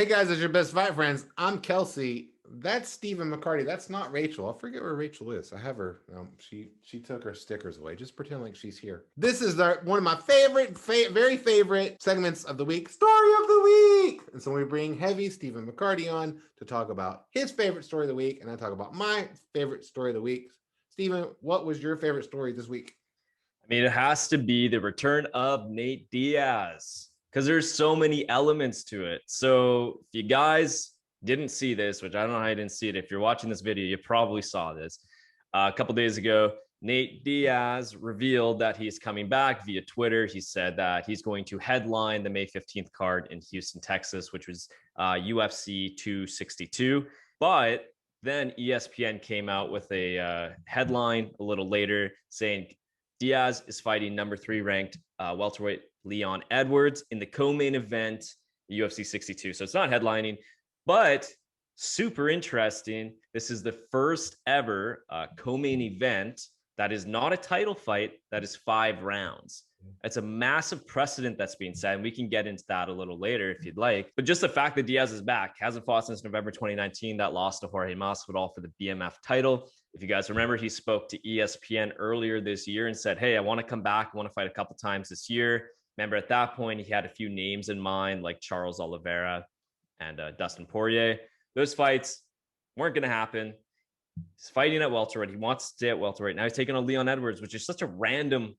Hey guys, it's your best fight friends. I'm Kelsey. That's Stephen McCaugherty. That's not Rachel. I forget where Rachel is. I have her. She took her stickers away. Just pretend like she's here. This is one of my very favorite segments of the week, story of the week. And so we bring heavy Stephen McCaugherty on to talk about his favorite story of the week, and I talk about my favorite story of the week. Stephen, what was your favorite story this week? I mean, it has to be the return of Nate Diaz because there's so many elements to it. So if you guys didn't see this, which I don't know how you didn't see it, if you're watching this video, you probably saw this. A couple days ago, Nate Diaz revealed that he's coming back via Twitter. He said that he's going to headline the May 15th card in Houston, Texas, which was UFC 262. But then ESPN came out with a headline a little later saying Diaz is fighting number 3 ranked welterweight Leon Edwards in the co-main event, UFC 62. So it's not headlining, but super interesting. This is the first ever co-main event that is not a title fight, that is 5 rounds. It's a massive precedent that's being set, and we can get into that a little later if you'd like. But just the fact that Diaz is back, hasn't fought since November 2019, that loss to Jorge Masvidal for the BMF title. If you guys remember, he spoke to ESPN earlier this year and said, hey, I want to come back. I want to fight a couple times this year. Remember, at that point, he had a few names in mind, like Charles Oliveira and Dustin Poirier. Those fights weren't going to happen. He's fighting at welterweight. He wants to stay at welterweight. Now he's taking on Leon Edwards, which is such a random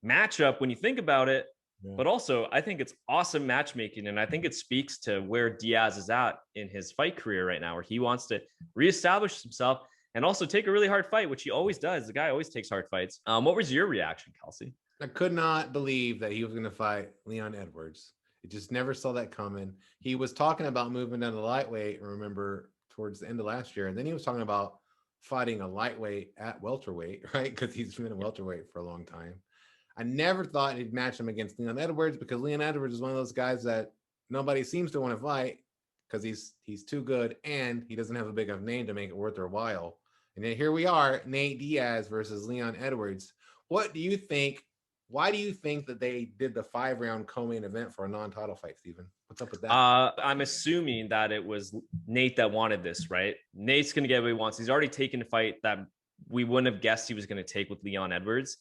matchup when you think about it. Yeah. But also, I think it's awesome matchmaking. And I think it speaks to where Diaz is at in his fight career right now, where he wants to reestablish himself and also take a really hard fight, which he always does. The guy always takes hard fights. What was your reaction, Kelsey? I could not believe that he was going to fight Leon Edwards. I just never saw that coming. He was talking about moving down to lightweight, remember, towards the end of last year. And then he was talking about fighting a lightweight at welterweight, right? Because he's been a welterweight for a long time. I never thought he'd match him against Leon Edwards because Leon Edwards is one of those guys that nobody seems to want to fight because he's too good and he doesn't have a big enough name to make it worth their while. And then here we are, Nate Diaz versus Leon Edwards. What do you think? Why do you think that they did the 5-round co-main event for a non-title fight, Stephen? What's up with that? I'm assuming that it was Nate that wanted this, right? Nate's going to get what he wants. He's already taken a fight that we wouldn't have guessed he was going to take with Leon Edwards.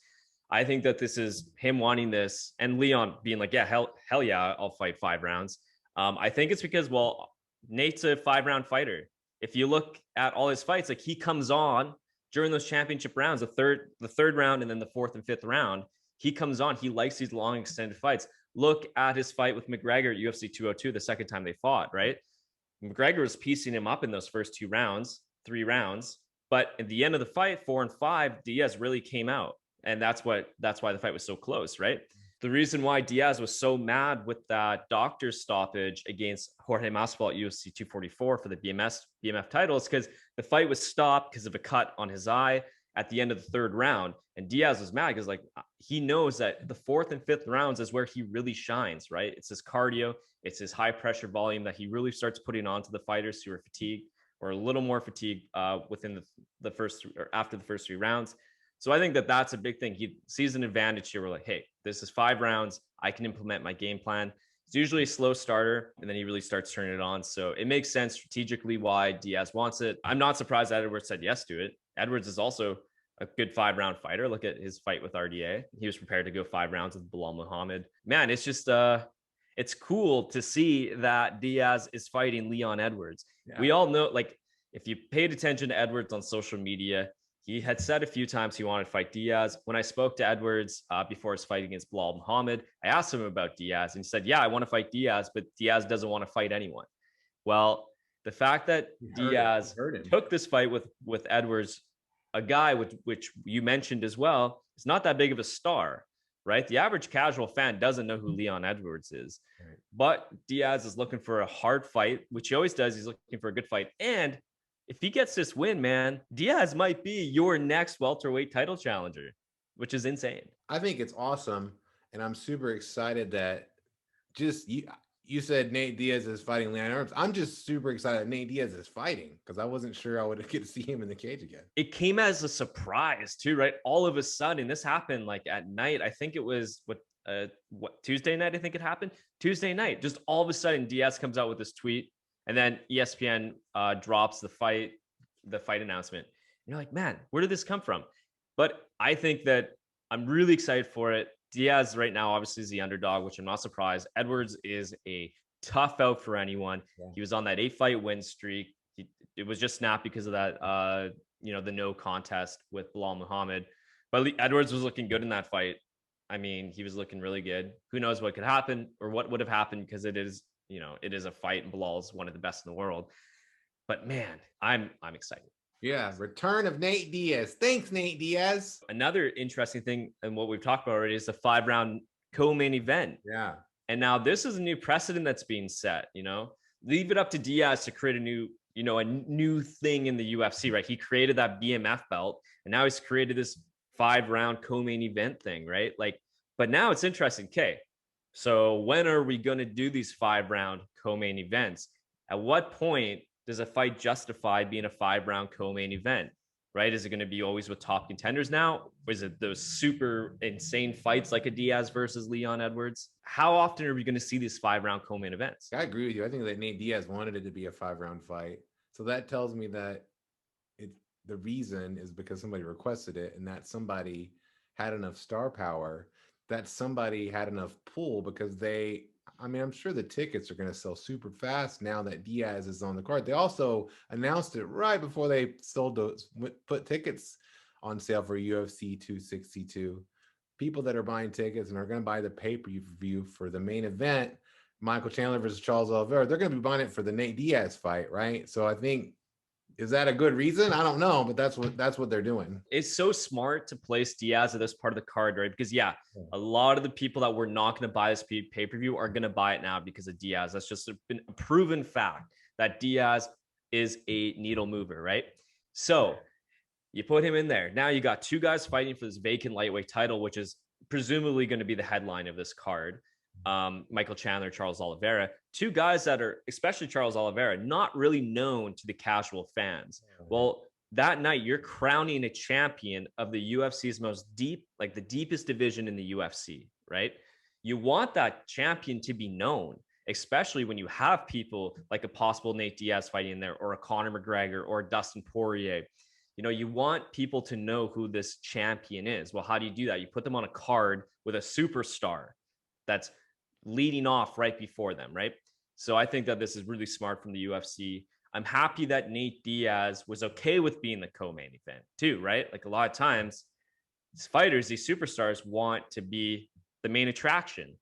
I think that this is him wanting this and Leon being like, yeah, hell yeah, I'll fight 5 rounds. I think it's because, well, Nate's a 5-round fighter. If you look at all his fights, like he comes on during those championship rounds, the third round and then the 4th and 5th round, he comes on. He likes these long extended fights. Look at his fight with McGregor at UFC 202, the second time they fought, right? McGregor was piecing him up in those first 3 rounds. But at the end of the fight, 4 and 5, Diaz really came out. And that's why the fight was so close, right? The reason why Diaz was so mad with that doctor's stoppage against Jorge Masvidal at UFC 244 for the BMF title is because the fight was stopped because of a cut on his eye at the end of the 3rd round. And Diaz was mad because, like, he knows that the 4th and 5th rounds is where he really shines, right? It's his cardio, it's his high pressure volume that he really starts putting on to the fighters who are fatigued or a little more fatigued within the first or after the first 3 rounds. So I think that that's a big thing. He sees an advantage here. We're like, hey, this is 5 rounds. I can implement my game plan. It's usually a slow starter, and then he really starts turning it on. So it makes sense strategically why Diaz wants it. I'm not surprised that Edwards said yes to it. Edwards is also a good 5-round fighter. Look at his fight with RDA. He was prepared to go 5 rounds with Bilal Muhammad. Man, it's just it's cool to see that Diaz is fighting Leon Edwards. Yeah. We all know, like, if you paid attention to Edwards on social media, he had said a few times he wanted to fight Diaz. When I spoke to Edwards before his fight against Bilal Muhammad, I asked him about Diaz, and he said, yeah, I want to fight Diaz, but Diaz doesn't want to fight anyone. Well, the fact that Diaz took this fight with Edwards, a guy which you mentioned as well, is not that big of a star, right? The average casual fan doesn't know who Leon Edwards is. Right. But Diaz is looking for a hard fight, which he always does. He's looking for a good fight. And if he gets this win, man, Diaz might be your next welterweight title challenger, which is insane. I think it's awesome. And I'm super excited that you said Nate Diaz is fighting Leon Edwards. I'm just super excited that Nate Diaz is fighting because I wasn't sure I would get to see him in the cage again. It came as a surprise too, right? All of a sudden, this happened like at night. I think it was Tuesday night, I think it happened. Tuesday night, just all of a sudden, Diaz comes out with this tweet And then ESPN drops the fight announcement. And you're like, man, where did this come from? But I think that I'm really excited for it. Diaz right now obviously is the underdog, which I'm not surprised. Edwards is a tough out for anyone. Yeah. He was on that 8-fight win streak. It was just snapped because of that, the no contest with Bilal Muhammad. But Edwards was looking good in that fight. I mean, he was looking really good. Who knows what could happen or what would have happened, because it is a fight, and Bilal's one of the best in the world. But man, I'm excited. Yeah, return of Nate Diaz. Thanks, Nate Diaz. Another interesting thing, and what we've talked about already, is the 5-round co-main event. Yeah. And now this is a new precedent that's being set. Leave it up to Diaz to create a new thing in the UFC, right? He created that BMF belt, and now he's created this 5-round co-main event thing, right? But now it's interesting. Okay, so when are we going to do these 5-round co-main events? At what point does a fight justify being a 5-round co-main event, right? Is it going to be always with top contenders now? Or is it those super insane fights like a Diaz versus Leon Edwards? How often are we going to see these 5-round co-main events? I agree with you. I think that Nate Diaz wanted it to be a 5-round fight. So that tells me that the reason is because somebody requested it, and that somebody had enough star power, that somebody had enough pull, because I'm sure the tickets are going to sell super fast now that Diaz is on the card. They also announced it right before they put tickets on sale for UFC 262. People that are buying tickets and are going to buy the pay-per-view for the main event, Michael Chandler versus Charles Oliveira, they're going to be buying it for the Nate Diaz fight, right? So I think, is that a good reason? I don't know, but that's what they're doing. It's so smart to place Diaz at this part of the card, right? Because a lot of the people that were not going to buy this pay-per-view are going to buy it now because of Diaz. That's just been a proven fact that Diaz is a needle mover, right? So you put him in there. Now you got two guys fighting for this vacant lightweight title, which is presumably going to be the headline of this card. Michael Chandler, Charles Oliveira, two guys that are, especially Charles Oliveira, not really known to the casual fans. Well, that night you're crowning a champion of the UFC's the deepest division in the UFC, right? You want that champion to be known, especially when you have people like a possible Nate Diaz fighting in there, or a Conor McGregor, or a Dustin Poirier. You want people to know who this champion is. Well, how do you do that? You put them on a card with a superstar that's leading off right before them, right? So I think that this is really smart from the UFC. I'm happy that Nate Diaz was okay with being the co-main event too, right? Like, a lot of times these fighters, these superstars, want to be the main attraction.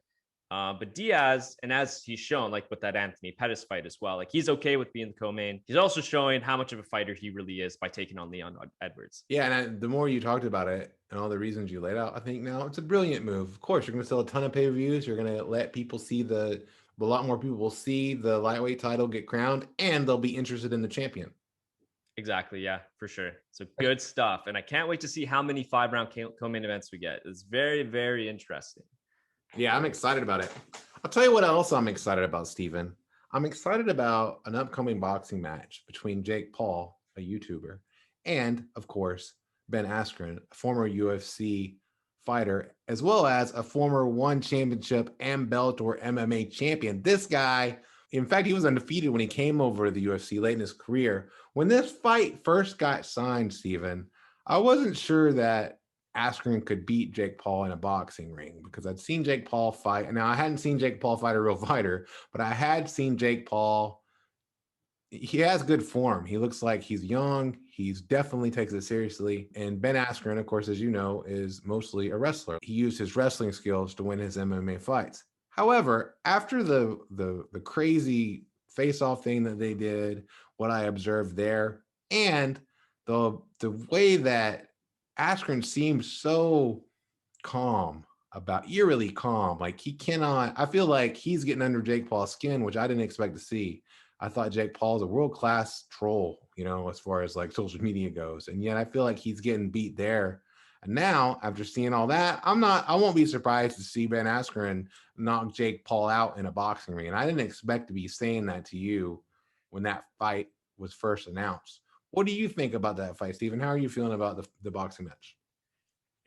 But Diaz, and as he's shown, like with that Anthony Pettis fight as well, like, he's okay with being the co-main. He's also showing how much of a fighter he really is by taking on Leon Edwards. Yeah, and the more you talked about it and all the reasons you laid out, I think now it's a brilliant move. Of course, you're going to sell a ton of pay-per-views. You're going to let people see a lot more people will see the lightweight title get crowned, and they'll be interested in the champion. Exactly. Yeah, for sure. So good stuff. And I can't wait to see how many 5-round co-main events we get. It's very, very interesting. Yeah, I'm excited about it. I'll tell you what else I'm excited about, Steven. I'm excited about an upcoming boxing match between Jake Paul, a YouTuber, and, of course, Ben Askren, a former UFC fighter, as well as a former One Championship and Bellator MMA champion. This guy, in fact, he was undefeated when he came over to the UFC late in his career. When this fight first got signed, Steven, I wasn't sure that Askren could beat Jake Paul in a boxing ring, because I'd seen Jake Paul fight. Now, I hadn't seen Jake Paul fight a real fighter, but I had seen Jake Paul. He has good form. He looks like he's young. He's definitely takes it seriously. And Ben Askren, of course, as you know, is mostly a wrestler. He used his wrestling skills to win his MMA fights. However, after the crazy face-off thing that they did, what I observed there, and the way that Askren seems so calm, eerily calm. Like, I feel like he's getting under Jake Paul's skin, which I didn't expect to see. I thought Jake Paul's a world-class troll, as far as like social media goes. And yet I feel like he's getting beat there. And now, after seeing all that, I won't be surprised to see Ben Askren knock Jake Paul out in a boxing ring. And I didn't expect to be saying that to you when that fight was first announced. What do you think about that fight, Steven? How are you feeling about the boxing match?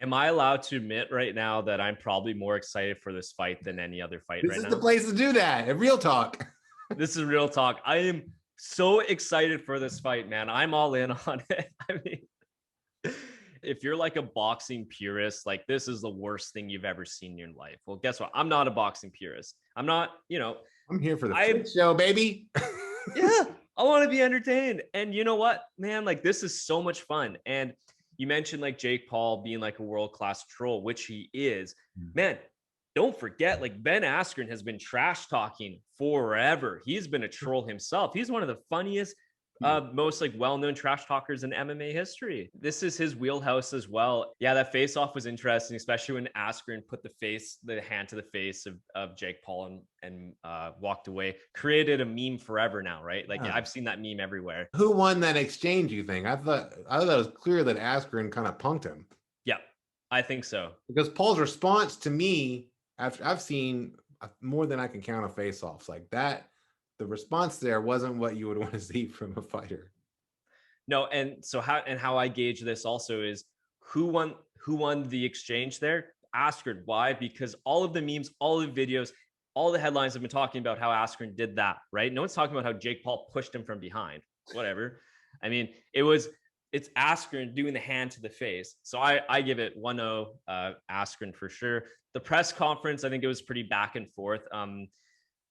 Am I allowed to admit right now that I'm probably more excited for this fight than any other fight right now? This is the place to do that. Real talk. This is real talk. I am so excited for this fight, man. I'm all in on it. I mean, if you're like a boxing purist, like this is the worst thing you've ever seen in your life. Well, guess what? I'm not a boxing purist. I'm not, I'm here for the I fit show, baby. yeah, I want to be entertained. And you know what, man? Like this is so much fun. And you mentioned like Jake Paul being like a world-class troll, which he is. Man, don't forget, like Ben Askren has been trash talking forever. He's been a troll himself. He's one of the funniest, most like well-known trash talkers in MMA history. This is his wheelhouse as well. Yeah, that face-off was interesting, especially when Askren put the hand to the face of Jake Paul and walked away. Created a meme forever now, right? Like I've seen that meme everywhere. Who won that exchange, you think? I thought it was clear that Askren kind of punked him. Yeah, I think so. Because Paul's response to me, after I've seen more than I can count of face-offs like that, the response there wasn't what you would want to see from a fighter. No, and so how I gauge this also is who won the exchange there? Askren. Why? Because all of the memes, all the videos, all the headlines have been talking about how Askren did that, right? No one's talking about how Jake Paul pushed him from behind. Whatever. I mean, it's Askren doing the hand to the face. So I give it 1-0 Askren for sure. The press conference, I think it was pretty back and forth.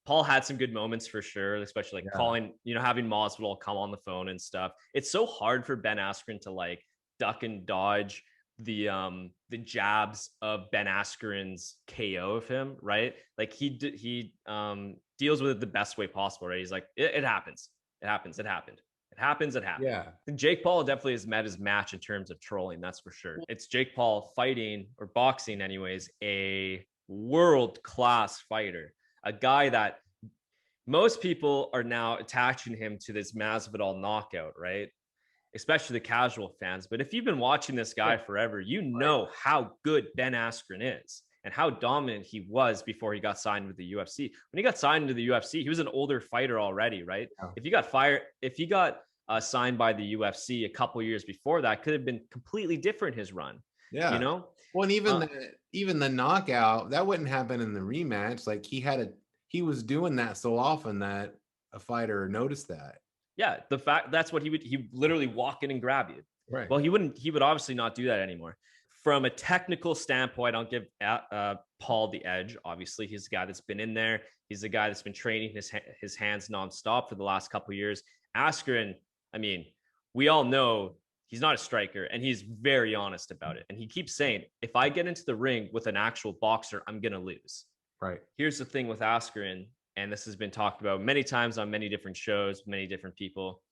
Paul had some good moments for sure, especially like calling, having Masvidal come on the phone and stuff. It's so hard for Ben Askren to like duck and dodge the jabs of Ben Askren's KO of him, right? Like he deals with it the best way possible, right? He's like, it happens. It happens. It happened. It happens. It happened. Yeah. And Jake Paul definitely has met his match in terms of trolling. That's for sure. It's Jake Paul fighting or boxing anyways, a world-class fighter, a guy that most people are now attaching him to this Masvidal knockout, right? Especially the casual fans. But if you've been watching this guy forever, you know how good Ben Askren is and how dominant he was before he got signed with the UFC. When he got signed to the UFC, he was an older fighter already, right? Yeah. If he got signed by the UFC a couple years before that, could have been completely different his run. Yeah. Well, and even the knockout, that wouldn't happen in the rematch. Like he was doing that so often that a fighter noticed that. Yeah, the fact that's what he literally walk in and grab you. Right. Well, he would obviously not do that anymore. From a technical standpoint, I'll give Paul the edge. Obviously, he's a guy that's been in there. He's a guy that's been training his hands nonstop for the last couple of years. Askren, I mean, we all know he's not a striker, and he's very honest about it. And he keeps saying, if I get into the ring with an actual boxer, I'm going to lose. Right. Here's the thing with Askren, and this has been talked about many times on many different shows, many different people.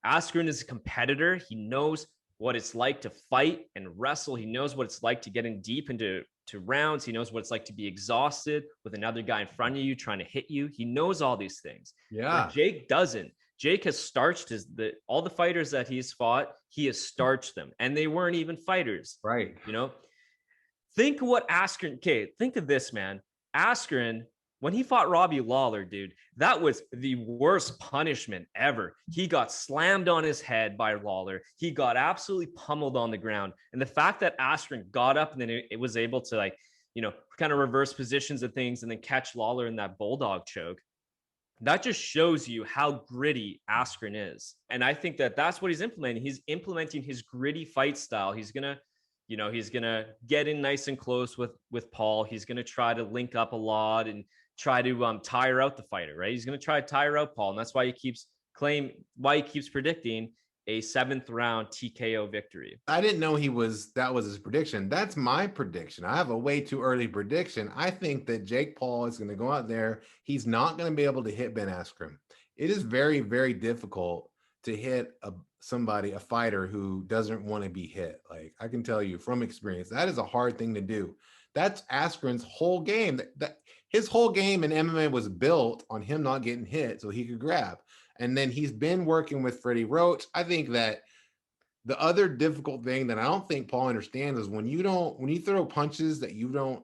Askren is a competitor. He knows what it's like to fight and wrestle. He knows what it's like to get in deep into rounds. He knows what it's like to be exhausted with another guy in front of you trying to hit you. He knows all these things. Yeah. But Jake doesn't. Jake has starched all the fighters that he's fought. He has starched them, and they weren't even fighters. Right. Think of what Askren. Okay, think of this, man. Askren, when he fought Robbie Lawler, dude, that was the worst punishment ever. He got slammed on his head by Lawler. He got absolutely pummeled on the ground. And the fact that Askren got up and then it was able to kind of reverse positions of things and then catch Lawler in that bulldog choke, that just shows you how gritty Askren is. And I think that that's what he's implementing. He's implementing his gritty fight style. He's going to get in nice and close with Paul. He's going to try to link up a lot and try to tire out the fighter, right? He's going to try to tire out Paul. And that's why he keeps predicting a 7th round TKO victory. I didn't know that was his prediction. That's my prediction. I have a way too early prediction. I think that Jake Paul is going to go out there. He's not going to be able to hit Ben Askren. It is very, very difficult to hit a fighter who doesn't want to be hit. Like, I can tell you from experience, that is a hard thing to do. That's Askren's whole game. His whole game in MMA was built on him not getting hit so he could grab. And then he's been working with Freddie Roach. I think that the other difficult thing that I don't think Paul understands is when you throw punches that you don't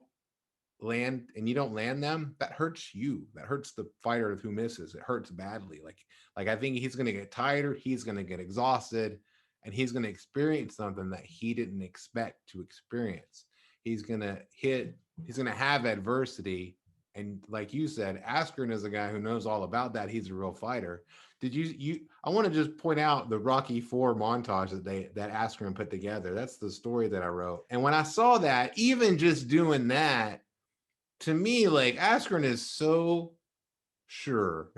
land and you don't land them, that hurts you. That hurts the fighter who misses. It hurts badly. Like I think he's going to get tired. He's going to get exhausted, and he's going to experience something that he didn't expect to experience. He's going to have adversity, And like you said, Askren is a guy who knows all about that. He's a real fighter. Did you I want to just point out the Rocky 4 montage that Askren put together. That's the story that I wrote. And when I saw that, even just doing that, to me, like Askren is so sure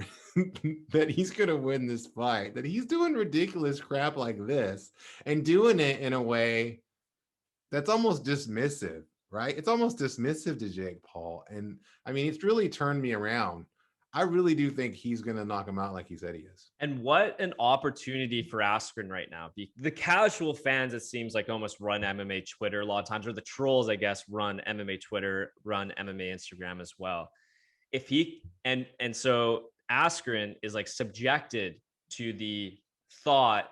that he's going to win this fight, that he's doing ridiculous crap like this and doing it in a way that's almost dismissive, right? It's almost dismissive to Jake Paul. And I mean, it's really turned me around. I really do think he's going to knock him out like he said he is. And what an opportunity for Askren right now. The casual fans, it seems like, almost run MMA Twitter a lot of times, or the trolls, I guess, run MMA Twitter, run MMA Instagram as well. If he and so Askren is like subjected to the thought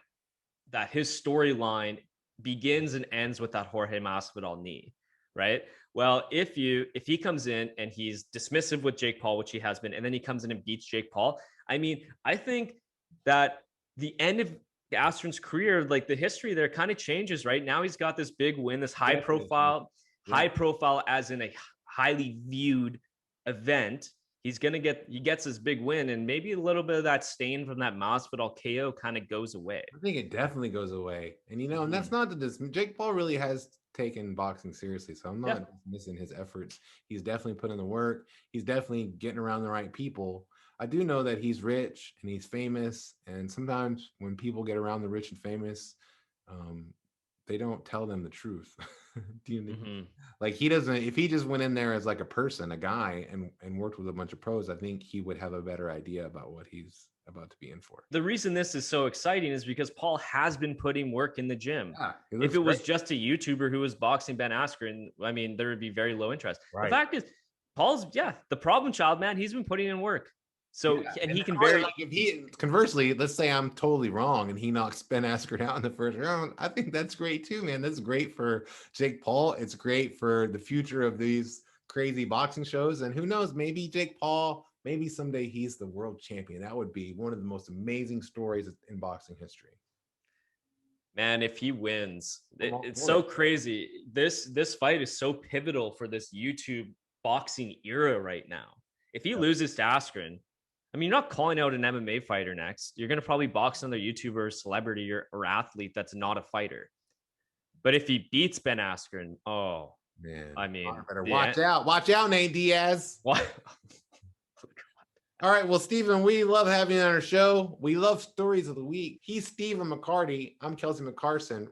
that his storyline begins and ends with that Jorge Masvidal knee, right? Well, if he comes in and he's dismissive with Jake Paul, which he has been, and then he comes in and beats Jake Paul, I mean, I think that the end of Askren's career, like the history there kind of changes, right? Now he's got this big win, this high profile as in a highly viewed event. He gets his big win, and maybe a little bit of that stain from that Masvidal KO kind of goes away. I think it definitely goes away. And and that's not Jake Paul really has taken boxing seriously, so I'm not missing his efforts. He's definitely put in the work. He's definitely getting around the right people. I do know that he's rich and he's famous, and sometimes when people get around the rich and famous, they don't tell them the truth. Do you know? Like he doesn't, if he just went in there as like a person, a guy, and worked with a bunch of pros, I think he would have a better idea about what he's about to be in for. The reason this is so exciting is because Paul has been putting work in the gym. Yeah, if it was just a YouTuber who was boxing Ben Askren, I mean, there would be very low interest. Right. The fact is, Paul's the problem child, man. He's been putting in work. So and he can very. Like if he conversely, let's say I'm totally wrong and he knocks Ben Askren out in the first round, I think that's great too, man. That's great for Jake Paul. It's great for the future of these crazy boxing shows. And who knows, maybe Jake Paul, maybe someday he's the world champion. That would be one of the most amazing stories in boxing history. Man, if he wins, it's so crazy. This fight is so pivotal for this YouTube boxing era right now. If he loses to Askren, I mean, you're not calling out an MMA fighter next. You're going to probably box another YouTuber, celebrity, or athlete that's not a fighter. But if he beats Ben Askren, oh, man. I mean, better watch out. Watch out, Nate Diaz. What? All right. Well, Stephen, we love having you on our show. We love stories of the week. He's Stephen McCaugherty. I'm Kelsey McCarson.